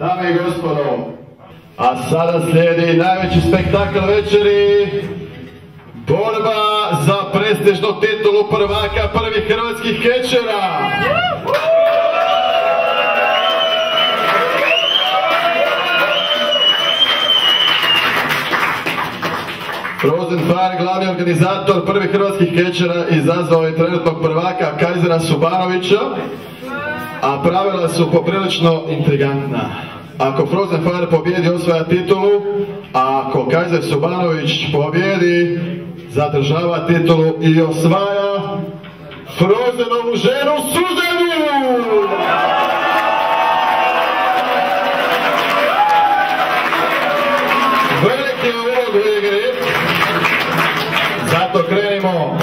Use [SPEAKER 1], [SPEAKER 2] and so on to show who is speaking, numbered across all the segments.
[SPEAKER 1] Dame i gospodo, a sada slijedi najveći spektakl večeri, borba za prestižnu titulu prvaka prvih hrvatskih kečera. Frozen Fire, glavni organizator prvih hrvatskih kečera, izazvao je trenutnog prvaka Kajzera Subanovića, a pravila su poprilično intrigantna. Ako Frozen Fire pobjedi, osvaja titulu, a ako Kajzer Subanović pobjedi, zadržava titulu i osvaja Frozenovu ženu Suzanu! Veliki je ulog u igri, zato krenimo.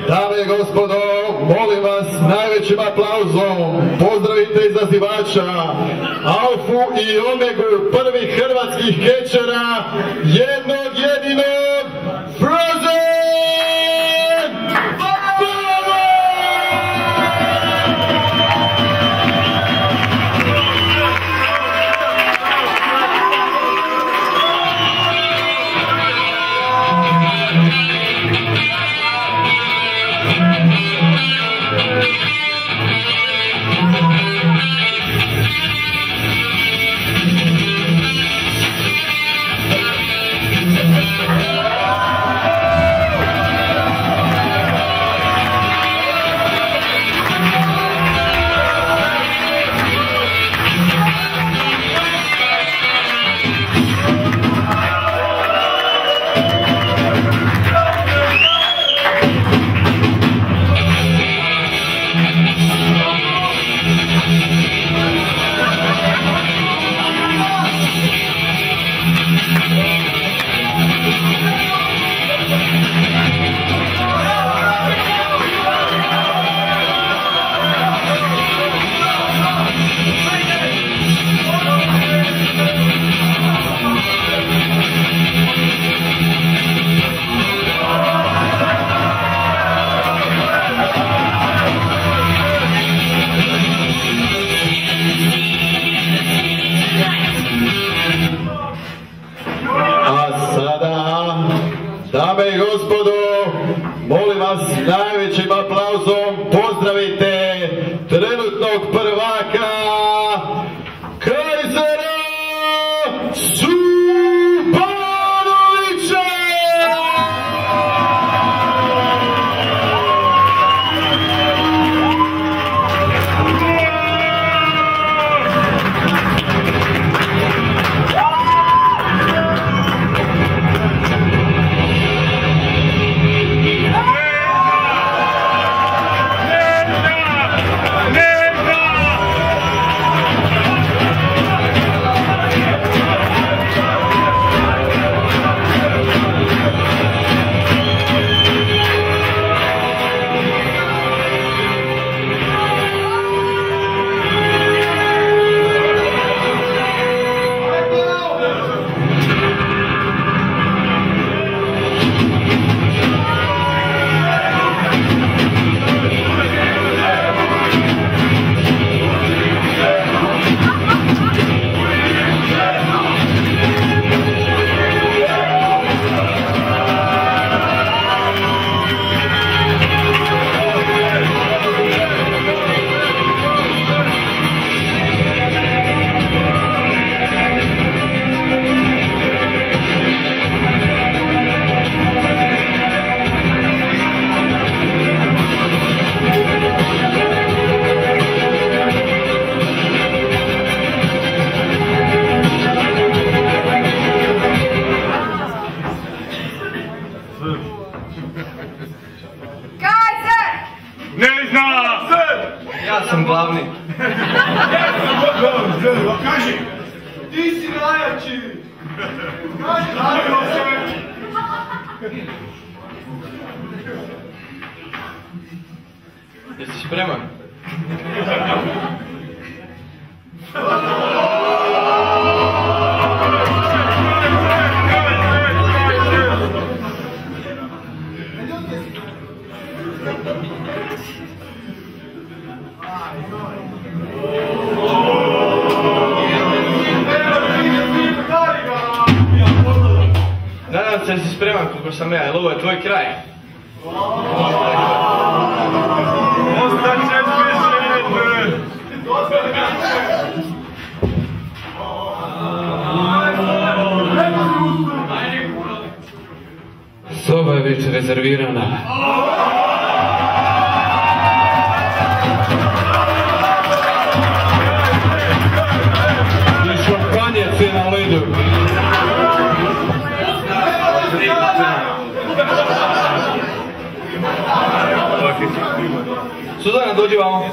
[SPEAKER 1] Dame i gospodo, molim vas najvećim aplauzom pozdravite izazivača, Alfu i Omegu prvih hrvatskih kečera, jednog jedinog Frozen Fire! Dame i gospodo, molim vas najvećim aplauzom pozdravite trenutnog prvaka Kajzera Subanovića!
[SPEAKER 2] Ja sam glavni.
[SPEAKER 3] Kaži, ti si najjači.
[SPEAKER 2] Jesi spreman? Hrvatska, jesi spreman kako sam ja, jer ovo je tvoj kraj.
[SPEAKER 3] Ostaće svišenje!
[SPEAKER 2] Soba je već rezervirana. I šampanjec je na ledu. Suzana, dođi vamo.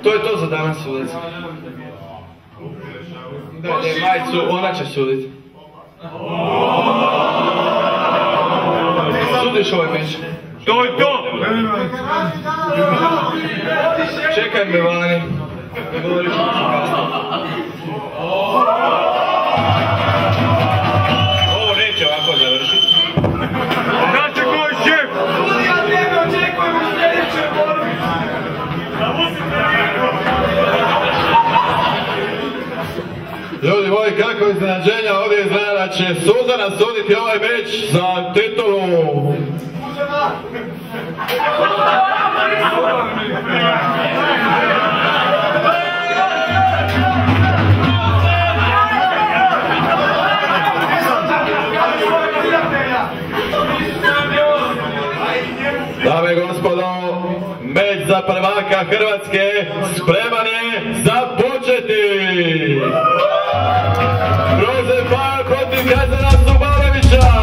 [SPEAKER 2] To je to za danas, sudac. Daj majicu, ona će suditi. Sudiš ovaj meč.
[SPEAKER 3] To je to!
[SPEAKER 2] Čekaj me vani. Govoriš ovo neće ovako završiti.
[SPEAKER 3] Znate ko je šef? Ja tebe očekujem u sljedećoj borbi!
[SPEAKER 1] Ljudi moji, kako iznenađenja, ovdje izgleda da će Suzana suditi ovaj meč za titulu. Dame i gospodo, meč za prvaka Hrvatske spreman je započeti! Rosenfeld protiv Kajzera Subanovića!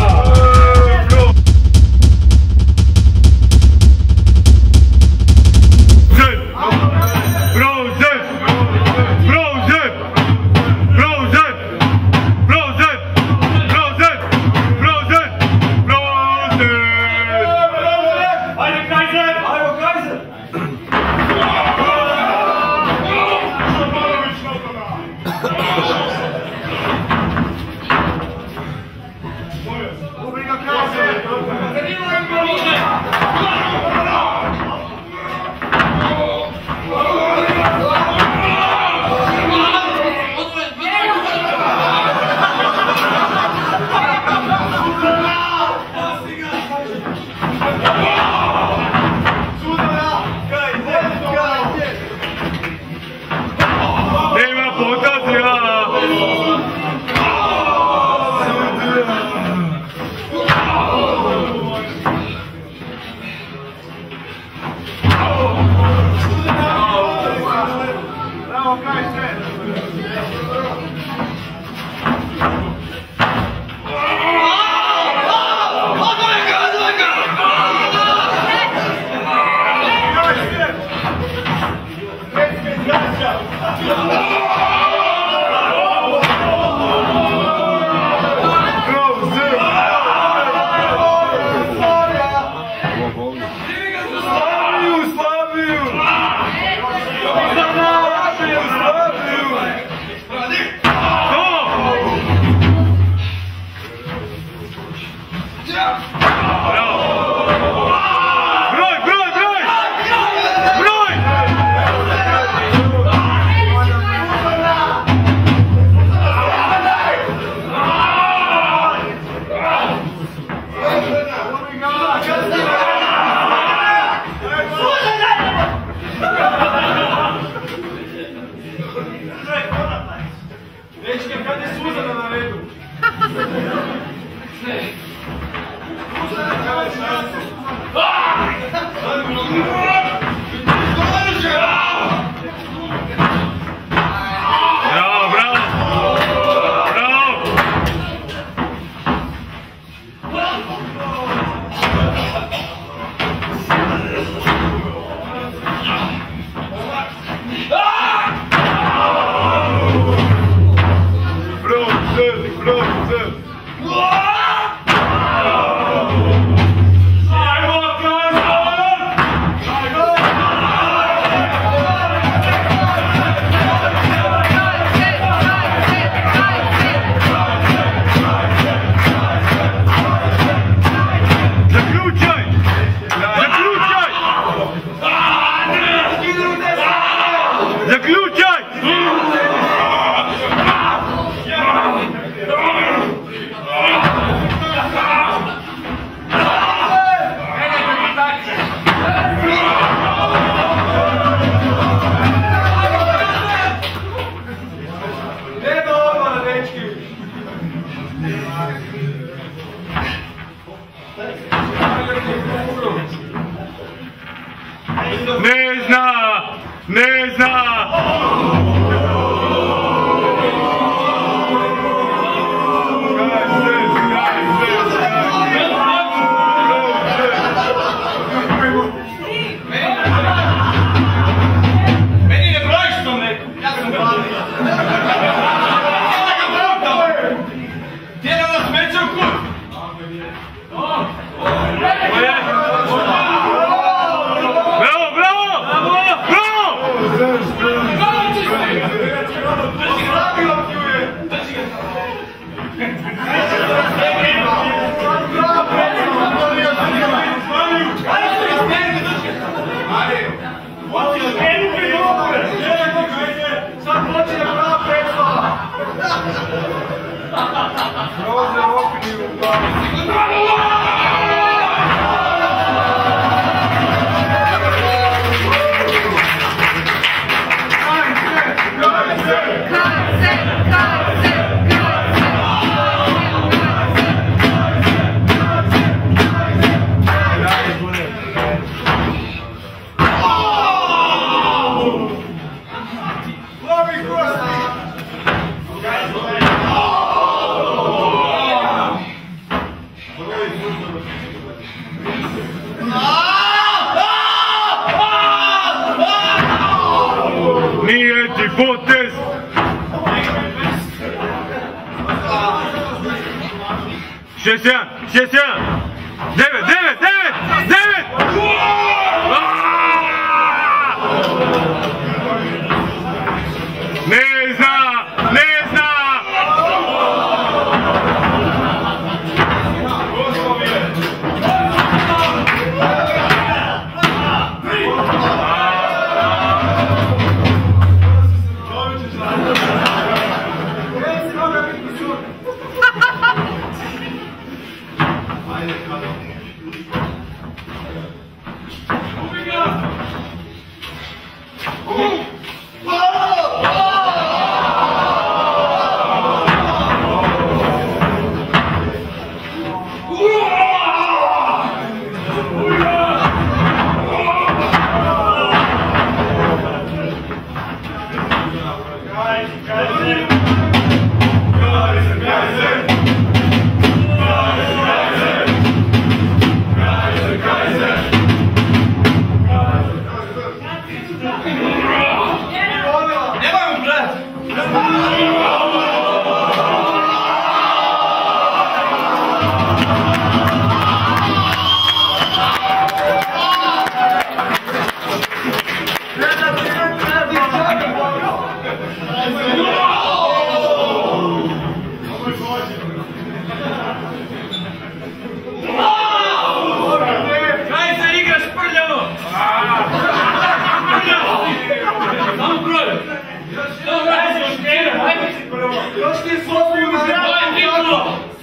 [SPEAKER 3] Ne zna!
[SPEAKER 2] Meni ne brojiš to neko. Ja sam gledao. Gdje nam nas meće u kut?
[SPEAKER 3] Bravo, bravo! Bravo!
[SPEAKER 4] Sad počinje prava pesma! Groze okni u glavu.
[SPEAKER 3] Nije ti potez! 6-1! 6-1! 9! Ne zna!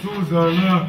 [SPEAKER 3] Suzana!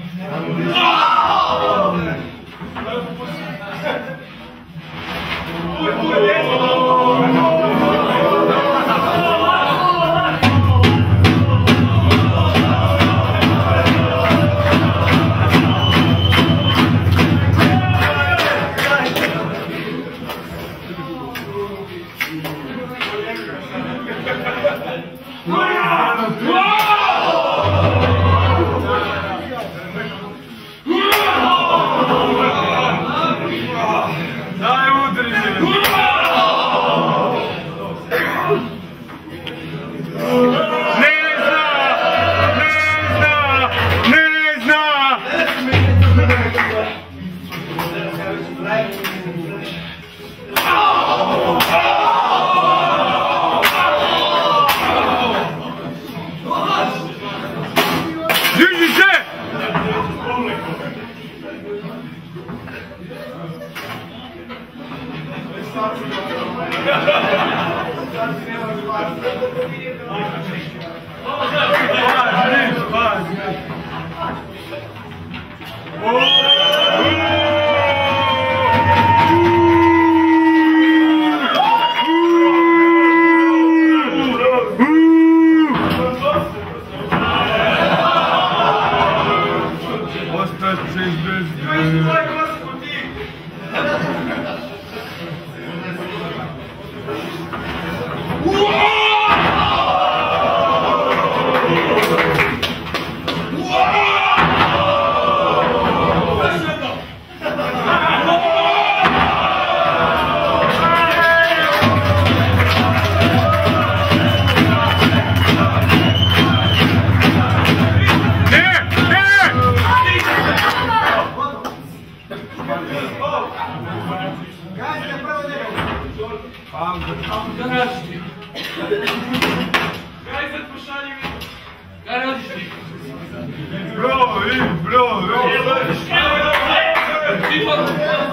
[SPEAKER 3] Bravi, bravi!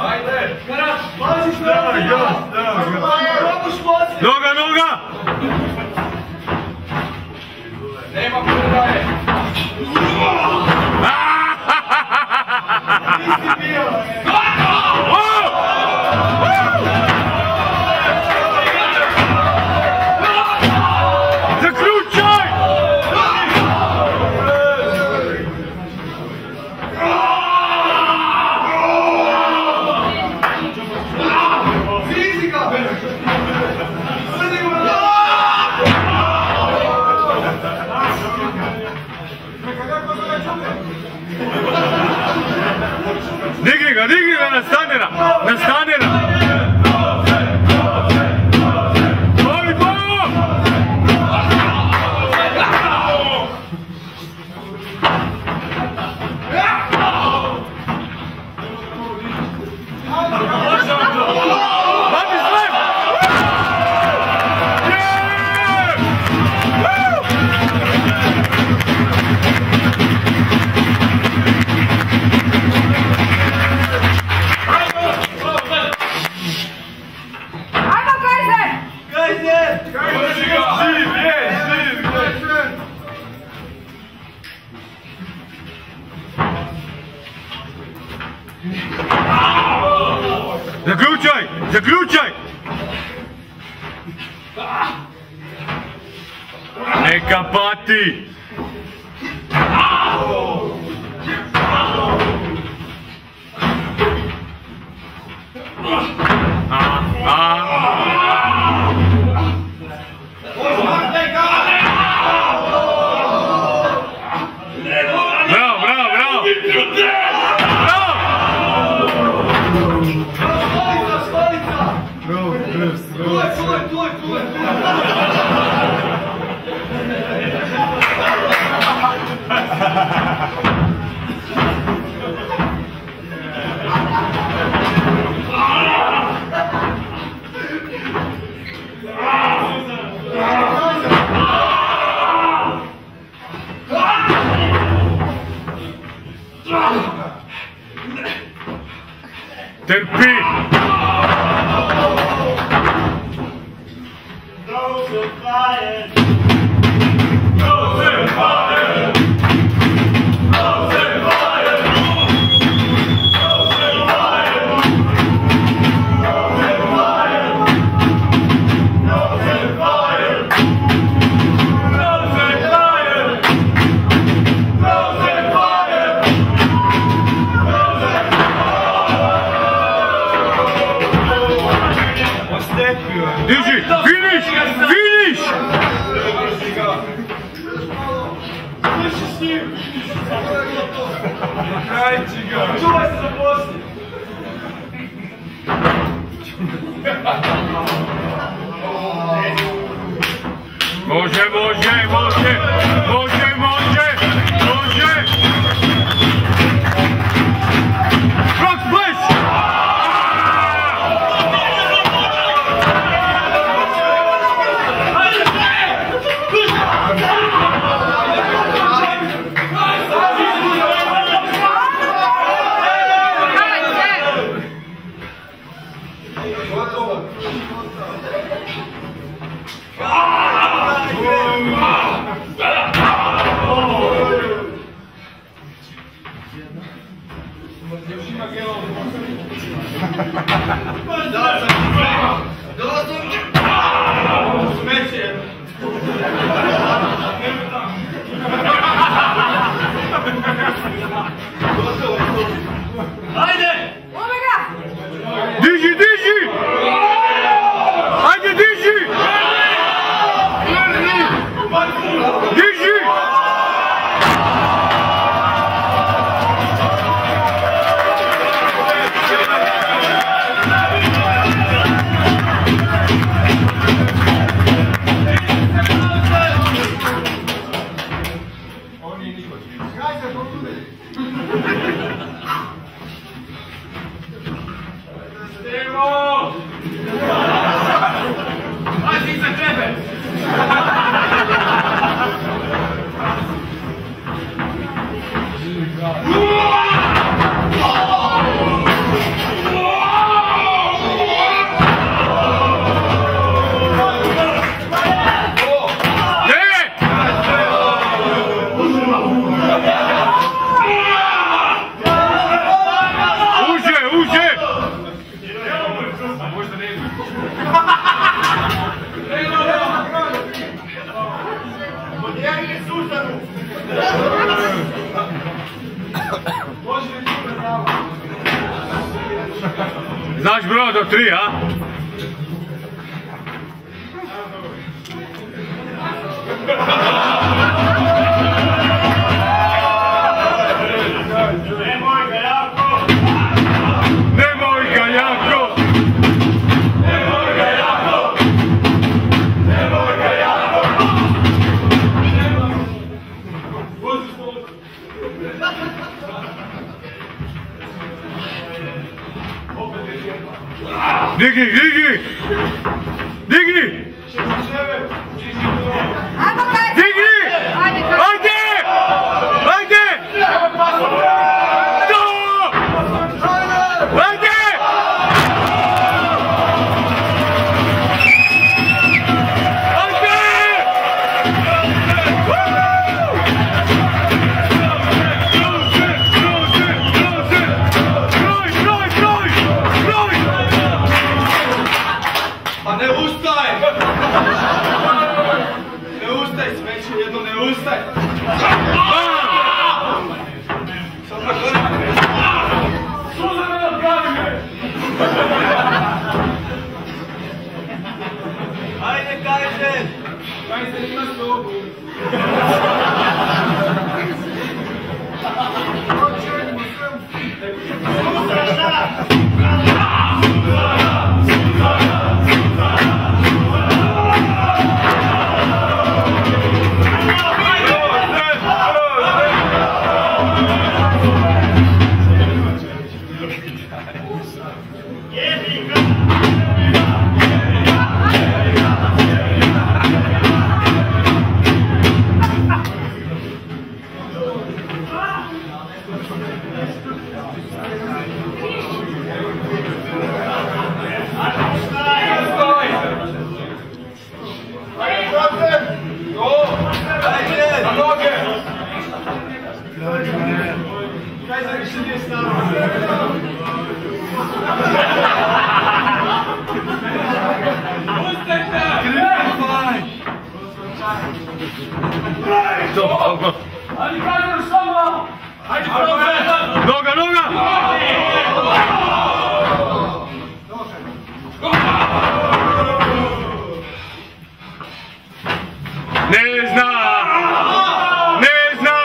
[SPEAKER 2] Ajde!
[SPEAKER 3] Noga, noga!
[SPEAKER 2] Nema predaje!
[SPEAKER 3] Zaključaj! Digni ga na stanera! Na stanera! Boli, boli! Bati slep! Zaključaj! Zaključaj! Neka pati! Bravo, bravo, bravo! Trpi! Diži! Finiš! Finiš!
[SPEAKER 4] Čuvaj se za poslije!
[SPEAKER 3] Može, može, može! Može, može! Može! Frog splash! Diži, diži! Ajde, diži! Diži! Znaš broj do 3, a? Nemoj ga jako! Nemoj ga jako! Nemoj ga jako! Nemoj ga jako! Digni, digni! Digni! Digni! Ajde! Ajde! Do! Ajde! Ajde!
[SPEAKER 4] Pa ne ustaj! Ne ustaj, smeću jedno, ne ustaj! Suza me nadgadi me! Ajde, Kajzer! Kajzer ima sobu! Kajzer više nije stano. Ustajte! Ajde Kajzer samo! Ajde Kajzer!
[SPEAKER 3] Noga, noga! Ne zna! Ne zna!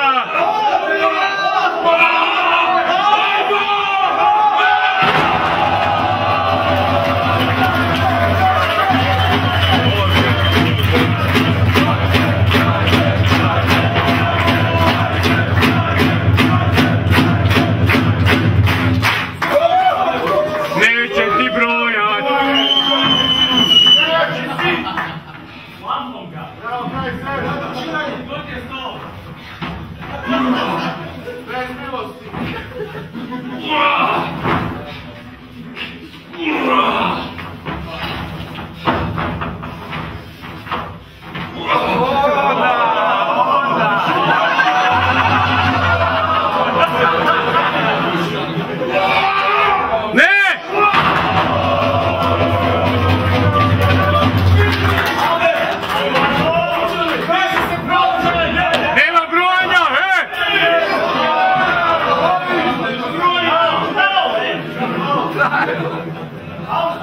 [SPEAKER 3] Neće ti brojat!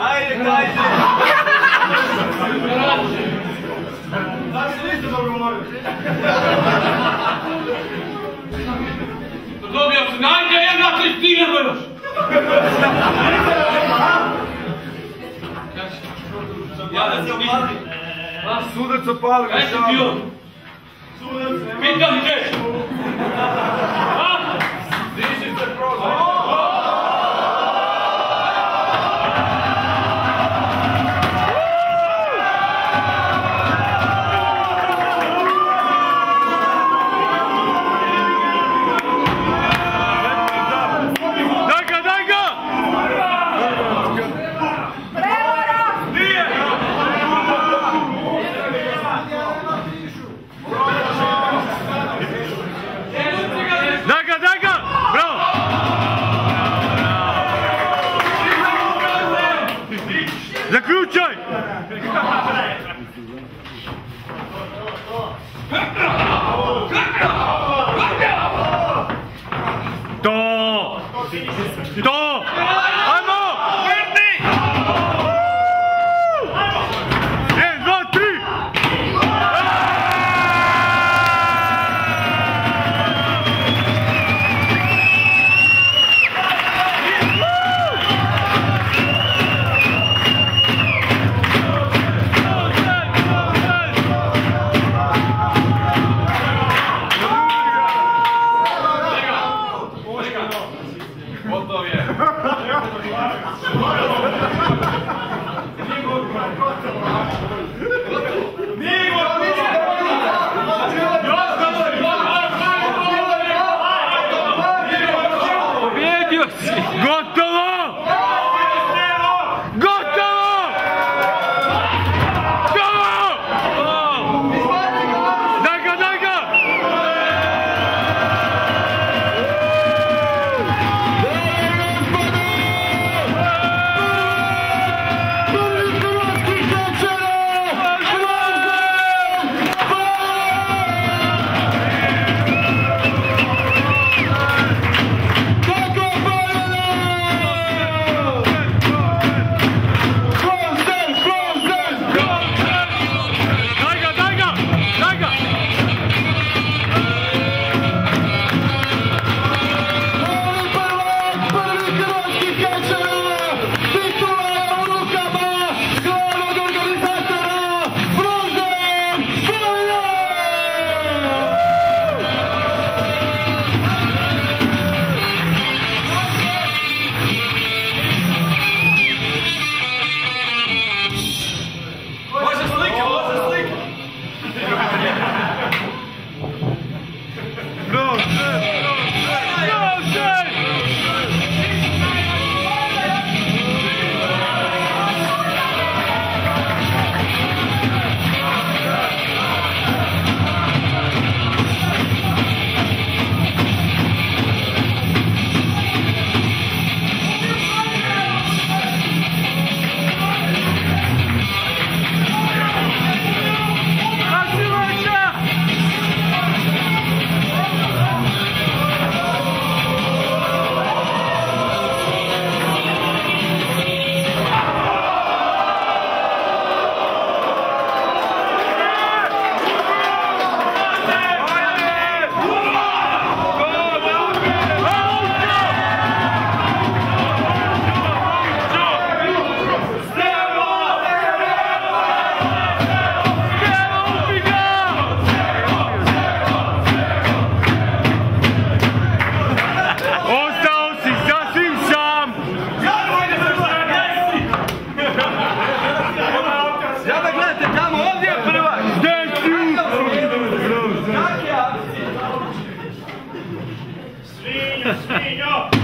[SPEAKER 4] Ajde, Kajzer! Znači niste dobro morali.
[SPEAKER 2] Dobio sam, najde jedna ti stignemo još!
[SPEAKER 4] Ja da se opali. Sudac opali.
[SPEAKER 2] Kaj si ti on? Pitam ćeš!
[SPEAKER 4] Diži se prozor.
[SPEAKER 3] To! Ajmo! Vrti! 1, 2, 3!
[SPEAKER 4] Gotov je.
[SPEAKER 3] Pobjedio si! Gotovo! Gotovo! Daj ga, daj ga!
[SPEAKER 2] Svinjo!